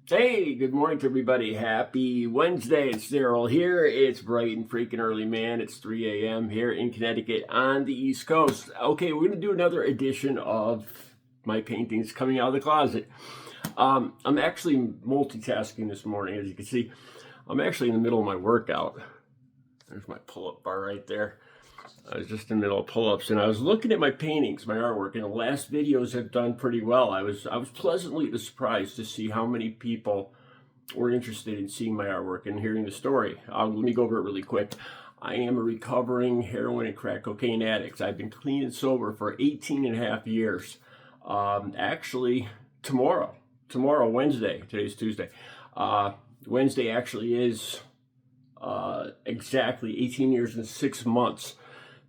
Hey, good morning to everybody. Happy Wednesday. It's DARRYL here. It's bright and freaking early, man. It's 3 a.m. here in Connecticut on the East Coast. Okay, we're going to do another edition of my paintings coming out of the closet. I'm actually multitasking this morning. As you can see, I'm actually in the middle of my workout. There's my pull-up bar right there. I was just in the middle of pull-ups, and I was looking at my paintings, my artwork, and the last videos have done pretty well. I was pleasantly surprised to see how many people were interested in seeing my artwork and hearing the story. Let me go over it really quick. I am a recovering heroin and crack cocaine addict. I've been clean and sober for 18 and a half years. Actually, tomorrow, Wednesday, today's Tuesday, Wednesday actually is exactly 18 years and 6 months.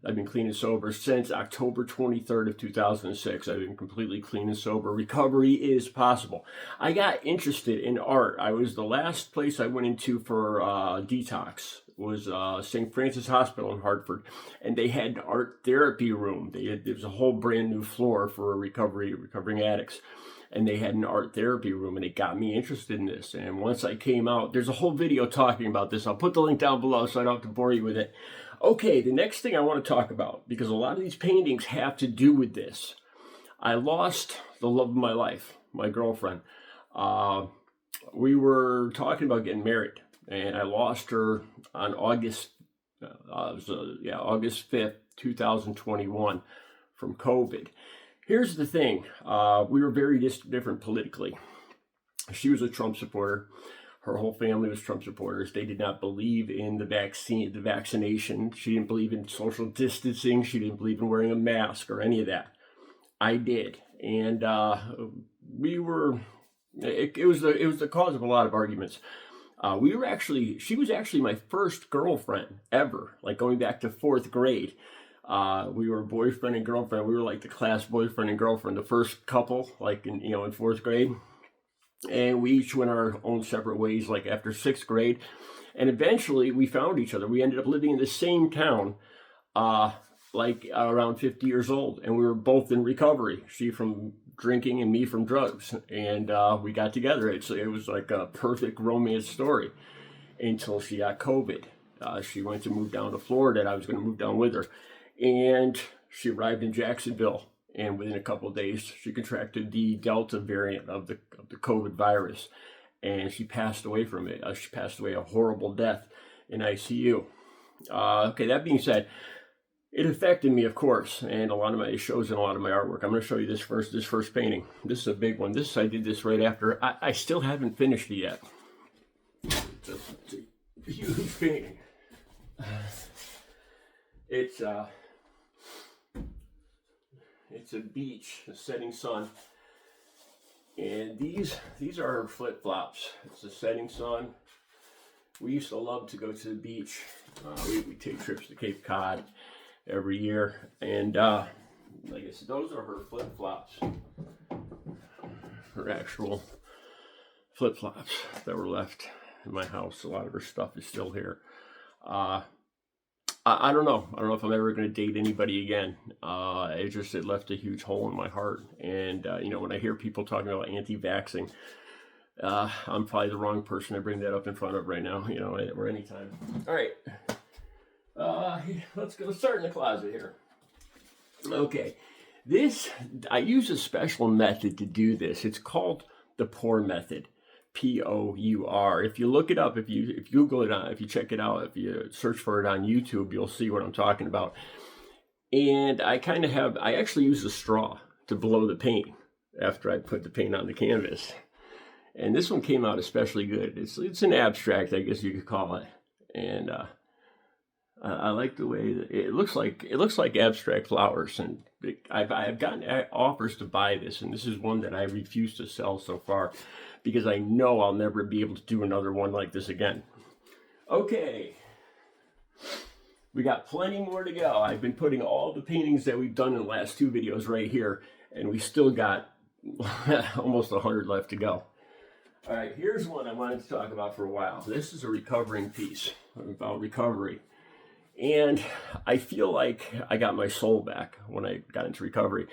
I've been clean and sober since October 23rd of 2006. I've been completely clean and sober. Recovery is possible. I got interested in art. The last place I went into for detox was St. Francis Hospital in Hartford, and they had an art therapy room. There was a whole brand new floor for recovering addicts, and they had an art therapy room, and it got me interested in this. And once I came out, there's a whole video talking about this. I'll put the link down below so I don't have to bore you with it. Okay, the next thing I want to talk about, because a lot of these paintings have to do with this. I lost the love of my life, my girlfriend. We were talking about getting married, and I lost her on August 5th, 2021 from COVID. Here's the thing. We were very different politically. She was a Trump supporter. Her whole family was Trump supporters. They did not believe in the vaccination. She didn't believe in social distancing. She didn't believe in wearing a mask or any of that. I did. And it was the cause of a lot of arguments. She was actually my first girlfriend ever, like going back to 4th grade. We were boyfriend and girlfriend. We were like the class boyfriend and girlfriend, the first couple, like in 4th grade. And we each went our own separate ways, like after 6th grade. And eventually we found each other. We ended up living in the same town, like around 50 years old. And we were both in recovery. She from drinking and me from drugs. And we got together. It was like a perfect romance story until she got COVID. She went to move down to Florida, and I was going to move down with her. And she arrived in Jacksonville. And within a couple of days, she contracted the Delta variant of the COVID virus, and she passed away from it. She passed away a horrible death in ICU. Okay, that being said, it affected me, of course, and a lot of my shows and a lot of my artwork. I'm going to show you this first painting. This is a big one. I did this right after. I still haven't finished it yet. It's a huge painting. It's a beach, a setting sun, and these are her flip-flops. It's a setting sun. We used to love to go to the beach. We take trips to Cape Cod every year, and like I said, those are her flip-flops. Her actual flip-flops that were left in my house. A lot of her stuff is still here. I don't know. I don't know if I'm ever going to date anybody again. It left a huge hole in my heart. And, when I hear people talking about anti-vaxxing, I'm probably the wrong person to bring that up in front of right now, or anytime. All right. Let's start in the closet here. Okay. I use a special method to do this. It's called the pour method. POUR. If you look it up, if you Google it, if you check it out, if you search for it on YouTube, you'll see what I'm talking about. And I actually use a straw to blow the paint after I put the paint on the canvas. And this one came out especially good. It's an abstract, I guess you could call it. And I like the way that it looks like abstract flowers. And I've gotten offers to buy this, and this is one that I refuse to sell so far, because I know I'll never be able to do another one like this again. Okay. We got plenty more to go. I've been putting all the paintings that we've done in the last 2 videos right here, and we still got almost 100 left to go. All right, here's one I wanted to talk about for a while. This is a recovering piece about recovery. And I feel like I got my soul back when I got into recovery.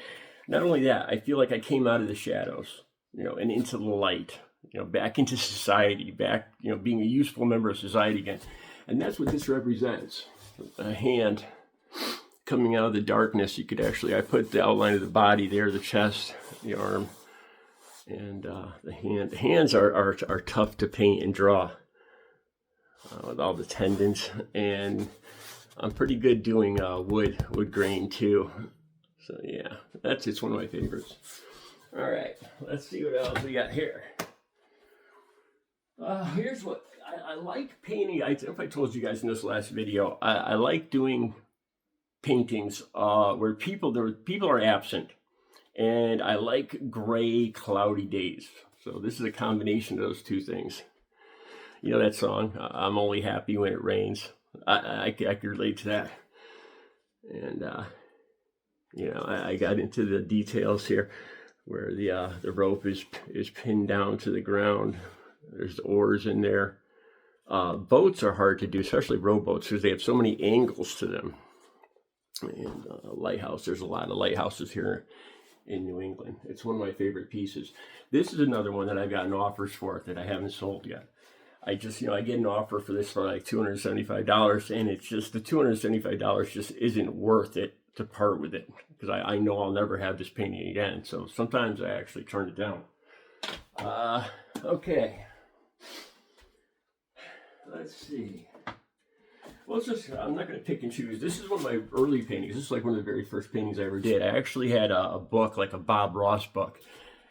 Not only that, I feel like I came out of the shadows, and into the light. back into society, back, being a useful member of society again. And that's what this represents. A hand coming out of the darkness. You could actually, I put the outline of the body there, the chest, the arm, and the hand. The hands are tough to paint and draw with all the tendons. And I'm pretty good doing wood grain too. So yeah, it's one of my favorites. All right, let's see what else we got here. Here's what I like painting. I don't know if I told you guys in this last video. I like doing paintings where people are absent, and I like gray, cloudy days. So this is a combination of those two things. You know that song, "I'm only happy when it rains." I can relate to that. And I got into the details here, where the rope is pinned down to the ground. There's oars in there. Boats are hard to do, especially rowboats, because they have so many angles to them. And lighthouse, there's a lot of lighthouses here in New England. It's one of my favorite pieces. This is another one that I've gotten offers for that I haven't sold yet. I just, I get an offer for this for like $275, and it's just, the $275 just isn't worth it to part with it, because I know I'll never have this painting again. So sometimes I actually turn it down. Okay. Let's see. Well, I'm not going to pick and choose. This is one of my early paintings. This is like one of the very first paintings I ever did. I actually had a book, like a Bob Ross book,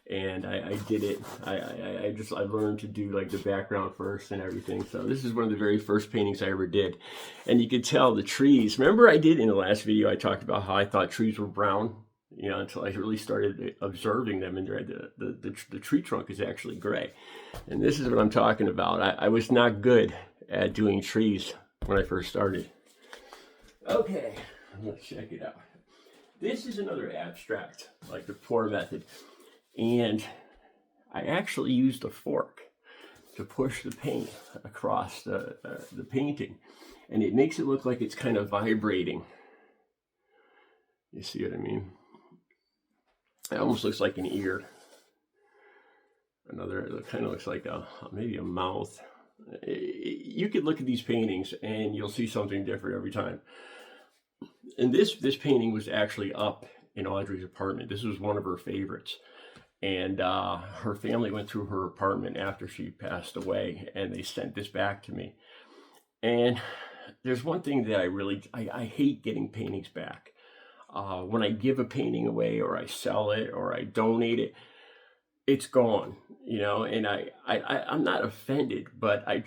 and I did it. I learned to do like the background first and everything. So this is one of the very first paintings I ever did. And you could tell the trees. Remember I did in the last video, I talked about how I thought trees were brown, until I really started observing them, and the tree trunk is actually gray. And this is what I'm talking about. I was not good at doing trees when I first started. Okay, let's check it out. This is another abstract, like the pour method. And I actually used a fork to push the paint across the painting. And it makes it look like it's kind of vibrating. You see what I mean? It almost looks like an ear. It kind of looks like maybe a mouth. You could look at these paintings and you'll see something different every time. And this painting was actually up in Audrey's apartment. This was one of her favorites. And her family went through her apartment after she passed away, and they sent this back to me. And there's one thing that I hate getting paintings back. When I give a painting away, or I sell it, or I donate it, it's gone, and I'm not offended, but I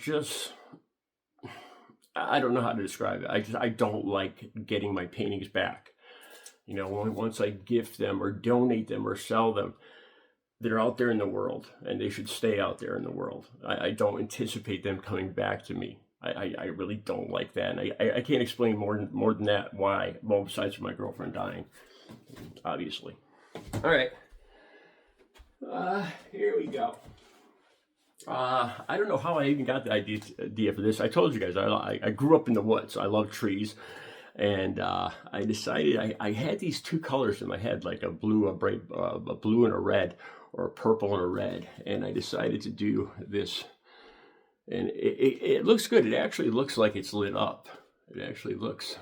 don't know how to describe it. I don't like getting my paintings back. Once I gift them or donate them or sell them, they're out there in the world, and they should stay out there in the world. I don't anticipate them coming back to me. I really don't like that, and I can't explain more than that why. Well, besides from my girlfriend dying, obviously. All right, here we go. I don't know how I even got the idea for this. I told you guys I grew up in the woods. I love trees, and I decided I had these two colors in my head, like a blue, a blue and a red, or a purple and a red, and I decided to do this. And it looks good. It actually looks like it's lit up. It actually looks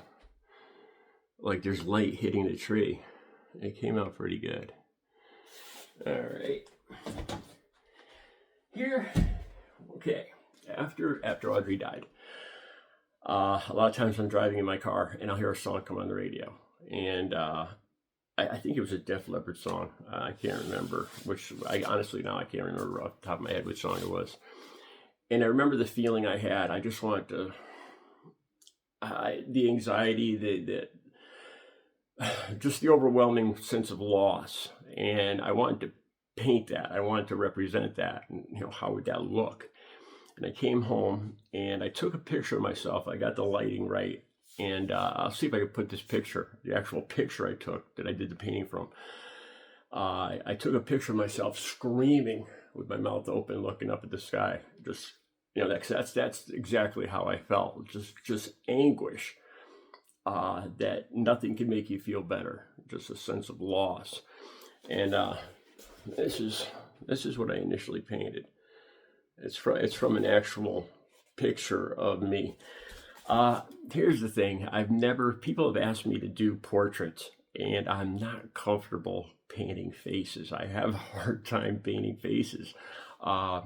like there's light hitting the tree. It came out pretty good. All right. Here, okay, after Audrey died, a lot of times I'm driving in my car and I'll hear a song come on the radio. And I think it was a Def Leppard song. I can't remember which. Honestly now I can't remember off the top of my head which song it was. And I remember the feeling I had. I just wanted to, the anxiety, just the overwhelming sense of loss. And I wanted to paint that. I wanted to represent that. And, how would that look? And I came home and I took a picture of myself. I got the lighting right. And I'll see if I can put this picture, the actual picture I took that I did the painting from. I took a picture of myself screaming with my mouth open, looking up at the sky. Just, that's exactly how I felt. Just anguish. That nothing can make you feel better. Just a sense of loss. And this is what I initially painted. It's from an actual picture of me. Here's the thing. People have asked me to do portraits, and I'm not comfortable painting faces. I have a hard time painting faces. Uh,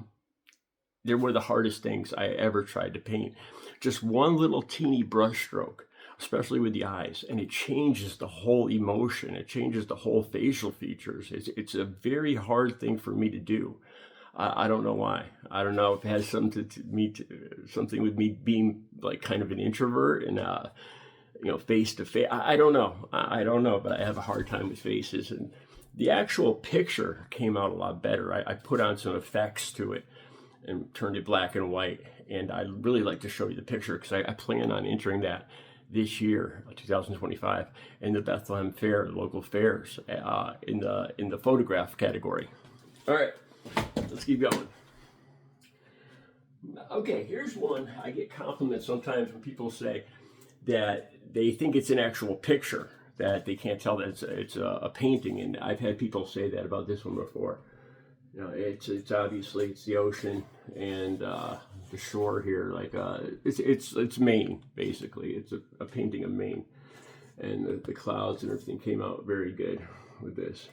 they're one of the hardest things I ever tried to paint. Just one little teeny brush stroke, especially with the eyes, and it changes the whole emotion. It changes the whole facial features. It's a very hard thing for me to do. I don't know why. I don't know if it has something with me being like kind of an introvert and face to face. I don't know. I don't know, but I have a hard time with faces. And the actual picture came out a lot better. I put on some effects to it and turned it black and white. And I'd really like to show you the picture because I plan on entering that this year, 2025, in the Bethlehem Fair, the local fairs, in the photograph category. All right, let's keep going. Okay, here's one. I get compliments sometimes when people say that they think it's an actual picture, that they can't tell that it's a painting, and I've had people say that about this one before. It's obviously it's the ocean and the shore here, like it's Maine basically. It's a painting of Maine, and the clouds and everything came out very good with this.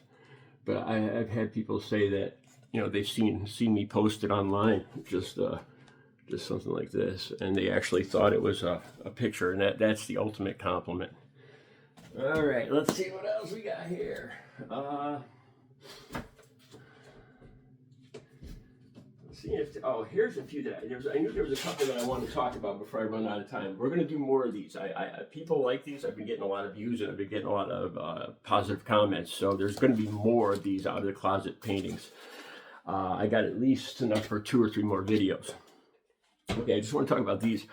But I've had people say that they've seen me post it online, just something like this, and they actually thought it was a picture, and that's the ultimate compliment. All right, let's see what else we got here. Here's a few that I knew there was a couple that I wanted to talk about before I run out of time. We're going to do more of these. People like these. I've been getting a lot of views and I've been getting a lot of positive comments. So there's going to be more of these out of the closet paintings. I got at least enough for 2 or 3 more videos. Okay, I just want to talk about these.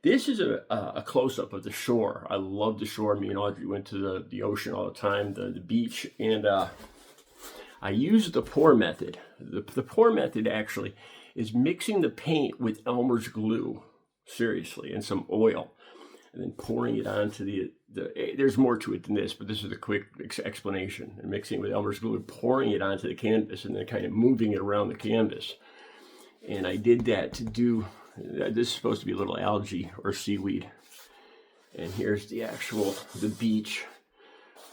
This is a close-up of the shore. I love the shore. Me and Audrey went to the ocean all the time, the beach, and I used the pour method. The pour method actually is mixing the paint with Elmer's glue, seriously, and some oil, and then pouring it onto there's more to it than this, but this is a quick explanation. And mixing it with Elmer's glue and pouring it onto the canvas and then kind of moving it around the canvas. And I did that to do, this is supposed to be a little algae or seaweed. And here's the beach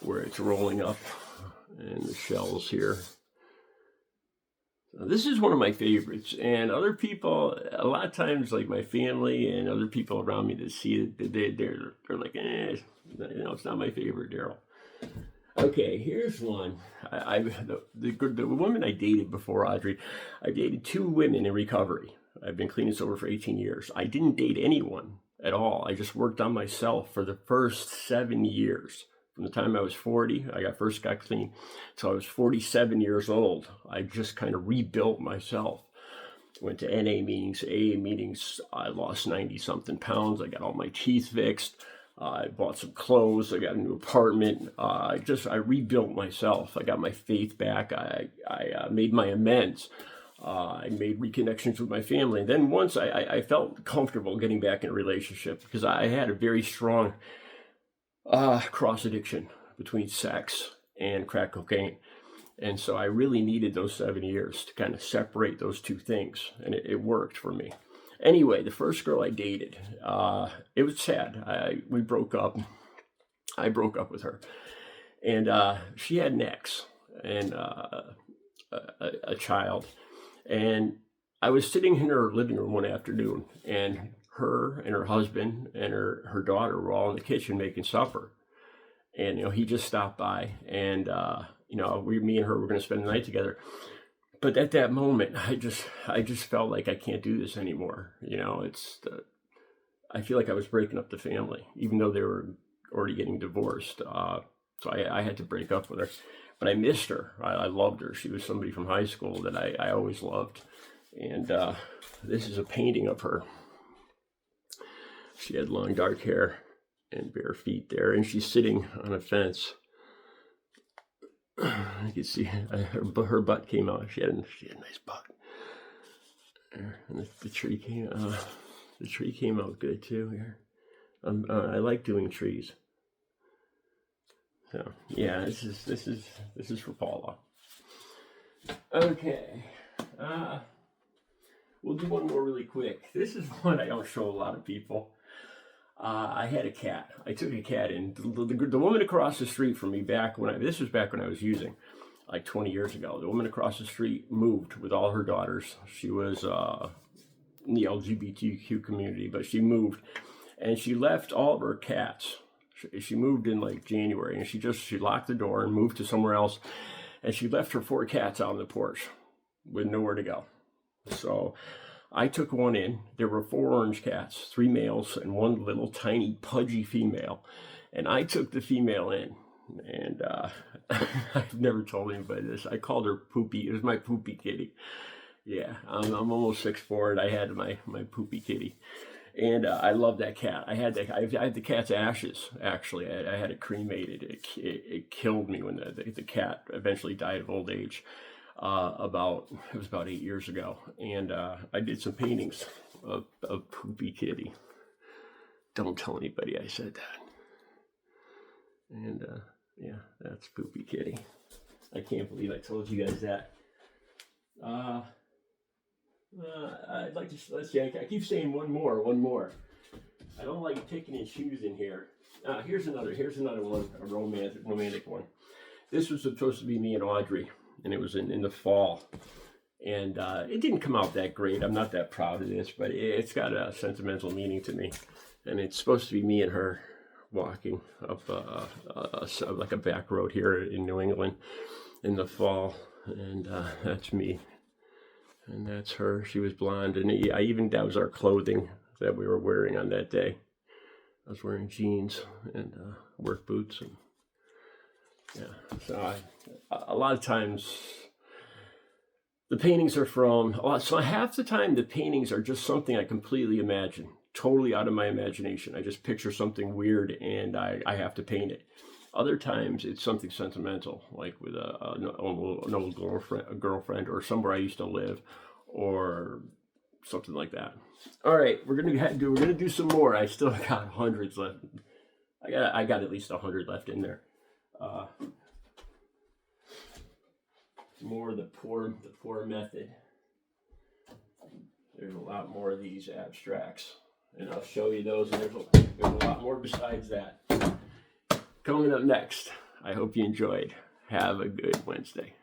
where it's rolling up. And the shells here. So this is one of my favorites, and other people, a lot of times, like my family and other people around me that see it, they're like, it's not my favorite, Darryl. Okay, here's one. The woman I dated before Audrey, I dated 2 women in recovery. I've been clean and sober for 18 years. I didn't date anyone at all. I just worked on myself for the first 7 years. From the time I was 40, I first got clean, so I was 47 years old. I just kind of rebuilt myself. Went to NA meetings, AA meetings. I lost 90-something pounds. I got all my teeth fixed. I bought some clothes. I got a new apartment. I rebuilt myself. I got my faith back. I made my amends. I made reconnections with my family. And then once I felt comfortable getting back in a relationship, because I had a very strong cross addiction between sex and crack cocaine. And so I really needed those 7 years to kind of separate those 2 things. And it worked for me. Anyway, the first girl I dated, it was sad. We broke up. I broke up with her. And she had an ex and a child. And I was sitting in her living room one afternoon, and her and her husband and her daughter were all in the kitchen making supper. And, he just stopped by, and, me and her were going to spend the night together. But at that moment, I just felt like I can't do this anymore. I feel like I was breaking up the family, even though they were already getting divorced. So I had to break up with her, but I missed her. I loved her. She was somebody from high school that I always loved. And this is a painting of her. She had long dark hair and bare feet there, and she's sitting on a fence. You can see her butt came out. She had a nice butt. And the tree came out good too here. I like doing trees. So yeah, this is for Paula. Okay. we'll do one more really quick. This is one I don't show a lot of people. I had a cat. I took a cat in. The woman across the street from me this was back when I was using, like 20 years ago. The woman across the street moved with all her daughters. She was in the LGBTQ community, but she moved. And she left all of her cats. She moved in like January, and she locked the door and moved to somewhere else. And she left her 4 cats out on the porch with nowhere to go. So I took one in. There were 4 orange cats, 3 males and 1 little tiny pudgy female. And I took the female in. And I've never told anybody this. I called her Poopy. It was my Poopy kitty. Yeah, I'm almost 6'4", and I had my Poopy kitty. And I love that cat. I had the cat's ashes, actually. I had it cremated. It killed me when the cat eventually died of old age. It was about 8 years ago. And I did some paintings of Poopy Kitty. Don't tell anybody I said that. And yeah, that's Poopy Kitty. I can't believe I told you guys that. I'd like to, let's see, I keep saying one more. I don't like picking and choosing here. Here's another one, a romantic one. This was supposed to be me and Audrey, and it was in the fall. And it didn't come out that great. I'm not that proud of this, but it's got a sentimental meaning to me. And it's supposed to be me and her walking up like a back road here in New England in the fall. And that's me. And that's her. She was blonde. And that was our clothing that we were wearing on that day. I was wearing jeans and work boots. And yeah, so a lot of times the paintings are so half the time the paintings are just something I completely imagine, totally out of my imagination. I just picture something weird and I have to paint it. Other times it's something sentimental, like with an old girlfriend or somewhere I used to live, or something like that. All right, we're gonna do some more. I still got hundreds left. I got at least 100 left in there. More of the poor method. There's a lot more of these abstracts, and I'll show you those. And there's a lot more besides that. Coming up next, I hope you enjoyed. Have a good Wednesday.